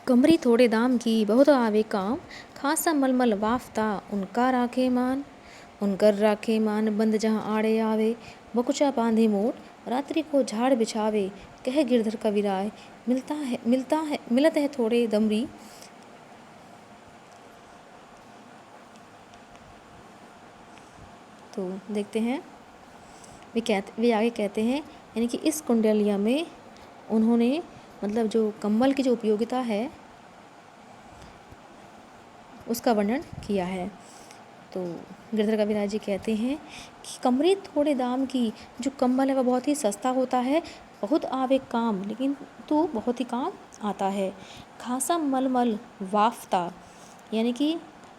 कमरी थोड़े दाम की बहुत आवे काम, खासा मलमल वाफ्ता उनका राखे मान। उनकर राखे मान बंद जहाँ आड़े आवे, बकुचा बांधे मोट रात्रि को झाड़ बिछावे। कह गिरधर कविराय मिलत है थोड़े दमरी। तो देखते हैं वे आगे कहते हैं, यानी कि इस कुंडलिया में उन्होंने मतलब जो कंबल की जो उपयोगिता है उसका वर्णन किया है। तो गिरधर कविराज जी कहते हैं कि कमरे थोड़े दाम की, जो कंबल है वह बहुत ही सस्ता होता है, बहुत आवे काम, लेकिन तो बहुत ही काम आता है। खासा मलमल वाफ्ता, यानी कि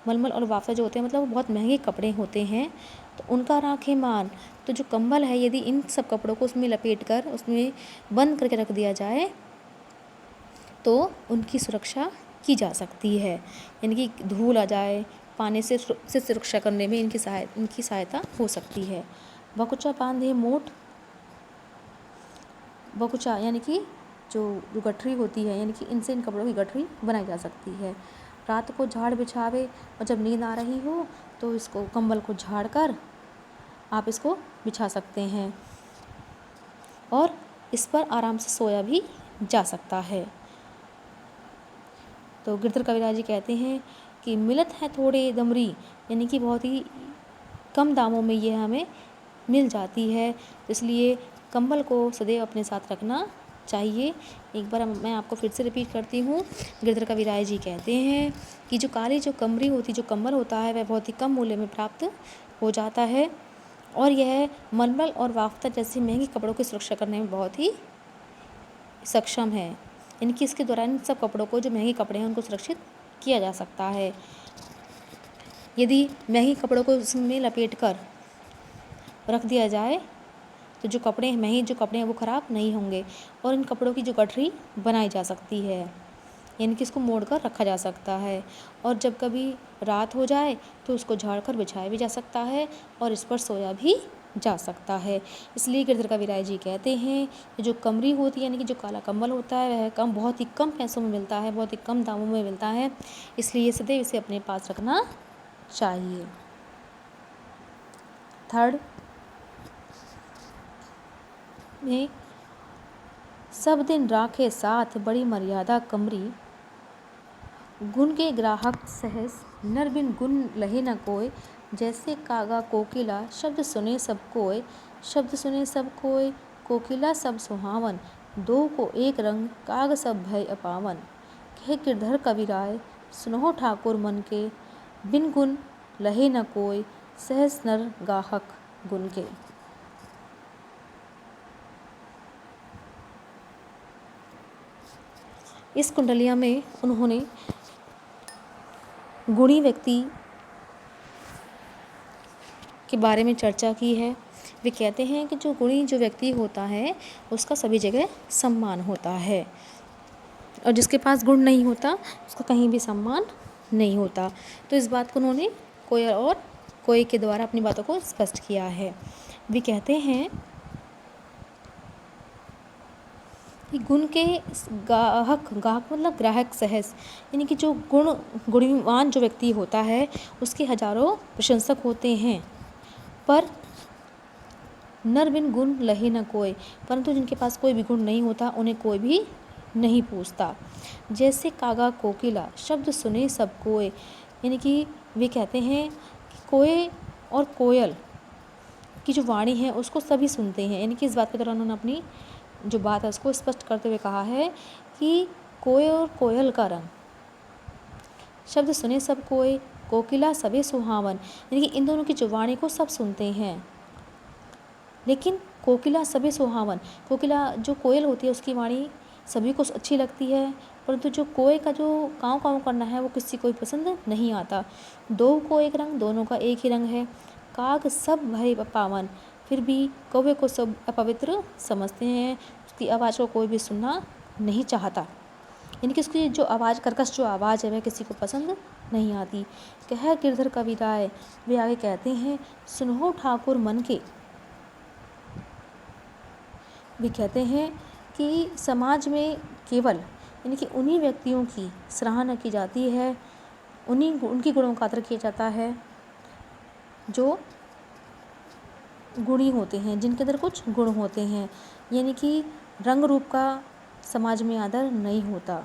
मलमल और वाफ्ता जो होते हैं मतलब वो बहुत महंगे कपड़े होते हैं। तो उनका राखे मान, तो जो कंबल है यदि इन सब कपड़ों को उसमें लपेट कर उसमें बंद करके रख दिया जाए तो उनकी सुरक्षा की जा सकती है, यानी कि धूल आ जाए पानी से सुरक्षा करने में इनकी सहायता हो सकती है। बकुचा बांधे मोट, बकुचा यानी कि जो गठरी होती है, यानी कि इनसे इन कपड़ों की गठरी बनाई जा सकती है। रात को झाड़ बिछावे, और जब नींद आ रही हो तो इसको कंबल को झाड़ कर आप इसको बिछा सकते हैं और इस पर आराम से सोया भी जा सकता है। तो गिरधर कविराज जी कहते हैं कि मिलत है थोड़े दमरी, यानी कि बहुत ही कम दामों में ये हमें मिल जाती है, इसलिए कंबल को सदैव अपने साथ रखना चाहिए। एक बार मैं आपको फिर से रिपीट करती हूँ। गिरधर कविराज जी कहते हैं कि जो काली जो कमरी होती, जो कंबल होता है वह बहुत ही कम मूल्य में प्राप्त हो जाता है और यह मलमल और वाफ्ता जैसे महंगे कपड़ों की सुरक्षा करने में बहुत ही सक्षम है। इनकी इसके दौरान सब कपड़ों को, जो महंगे कपड़े हैं उनको सुरक्षित किया जा सकता है। यदि महंगे कपड़ों को उसमें लपेट कर रख दिया जाए तो जो महंगे कपड़े हैं वो ख़राब नहीं होंगे और इन कपड़ों की जो गठरी बनाई जा सकती है, यानी कि इसको मोड़ कर रखा जा सकता है और जब कभी रात हो जाए तो उसको झाड़ कर बिछाया भी जा सकता है और इस पर सोया भी जा सकता है। इसलिए गिरधर कविराज जी कहते हैं कि जो कमरी होती है, यानी कि जो काला कंबल होता है वह बहुत ही कम पैसों में मिलता है, बहुत ही कम दामों में मिलता है, इसलिए सदैव इसे अपने पास रखना चाहिए। थर्ड में सब दिन राखे साथ बड़ी मर्यादा कमरी, गुण के ग्राहक सहस नर बिन गुण लहे न कोय। जैसे कागा कोकिला शब्द सुने सब कोय, शब्द सुने सब कोय कोकिला सब सुहावन। दो को एक रंग काग सब भय अपावन। कह गिरधर कविराय सुनहो ठाकुर मन के, बिन गुण लहे न कोय सहस नर गाहक गुण के। इस कुंडलिया में उन्होंने गुणी व्यक्ति के बारे में चर्चा की है। वे कहते हैं कि जो गुणी जो व्यक्ति होता है उसका सभी जगह सम्मान होता है और जिसके पास गुण नहीं होता उसका कहीं भी सम्मान नहीं होता। तो इस बात को उन्होंने कोई के द्वारा अपनी बातों को स्पष्ट किया है। वे कहते हैं कि गुण के गाहक मतलब ग्राहक सहस, यानी कि जो गुणवान जो व्यक्ति होता है उसके हजारों प्रशंसक होते हैं, पर नर बिन गुण लहे न कोय, परंतु जिनके पास कोई भी गुण नहीं होता उन्हें कोई भी नहीं पूछता। जैसे कागा कोकिला शब्द सुने सब कोय, यानी कि वे कहते हैं कि कोय और कोयल की जो वाणी है उसको सभी सुनते हैं, यानी कि इस बात के दौरान उन्होंने अपनी जो बात है उसको स्पष्ट करते हुए कहा है कि कोय और कोयल का रंग, शब्द सुने सब कोय कोकिला सभी सुहावन, यानी कि इन दोनों की जो वाणी को सब सुनते हैं, लेकिन कोकिला सभी सुहावन, कोकिला जो कोयल होती है उसकी वाणी सभी को अच्छी लगती है, परंतु जो कोय का जो काँव काँव करना है वो किसी को पसंद नहीं आता। दो को एक रंग, दोनों का एक ही रंग है। काग सब भय पावन, फिर भी कौवे को सब अपवित्र समझते हैं, उसकी आवाज़ को कोई भी सुनना नहीं चाहता, यानी कि उसकी जो आवाज़ कर्कश जो आवाज़ है वह किसी को पसंद नहीं आती। कह गिरधर कविराय वे आगे कहते हैं, सुनहो ठाकुर मन के। वे कहते हैं कि समाज में केवल यानी कि उन्हीं व्यक्तियों की सराहना की जाती है, उनकी गुणों का आदर किया जाता है जो गुणी होते हैं, जिनके अंदर कुछ गुण होते हैं। यानी कि रंग रूप का समाज में आदर नहीं होता,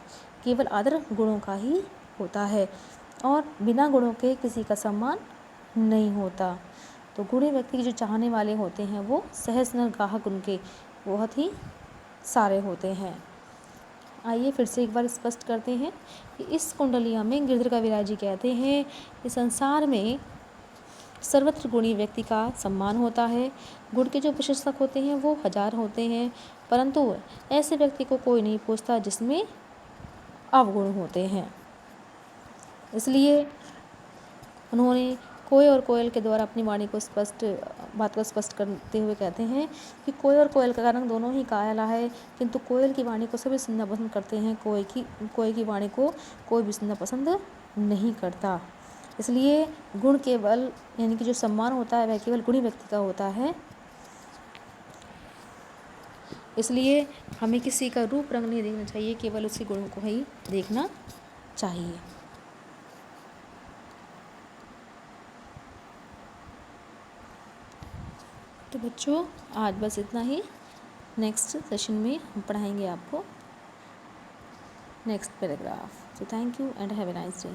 केवल आदर गुणों का ही होता है और बिना गुणों के किसी का सम्मान नहीं होता। तो गुणी व्यक्ति के जो चाहने वाले होते हैं वो सहस्र नर ग्राहक उनके बहुत ही सारे होते हैं। आइए फिर से एक बार स्पष्ट करते हैं कि इस कुंडलिया में गिरधर कविराज जी कहते हैं कि संसार में सर्वत्र गुणी व्यक्ति का सम्मान होता है। गुण के जो प्रशंसक होते हैं वो हजार होते हैं, परंतु ऐसे व्यक्ति को कोई नहीं पूछता जिसमें अवगुण होते हैं। इसलिए उन्होंने कोय और कोयल के द्वारा अपनी वाणी को बात को स्पष्ट करते हुए कहते हैं कि कोय और कोयल का रंग दोनों ही काला है, किंतु कोयल की वाणी को सभी सुनना पसंद करते हैं, कोय की वाणी को कोई भी सुनना पसंद नहीं करता। इसलिए गुण केवल यानी कि जो सम्मान होता है वह केवल गुणी व्यक्ति का होता है। इसलिए हमें किसी का रूप रंग नहीं देखना चाहिए, केवल उसके गुणों को ही देखना चाहिए। तो बच्चों आज बस इतना ही। नेक्स्ट सेशन में हम पढ़ाएंगे आपको next paragraph. So thank you and have a nice day.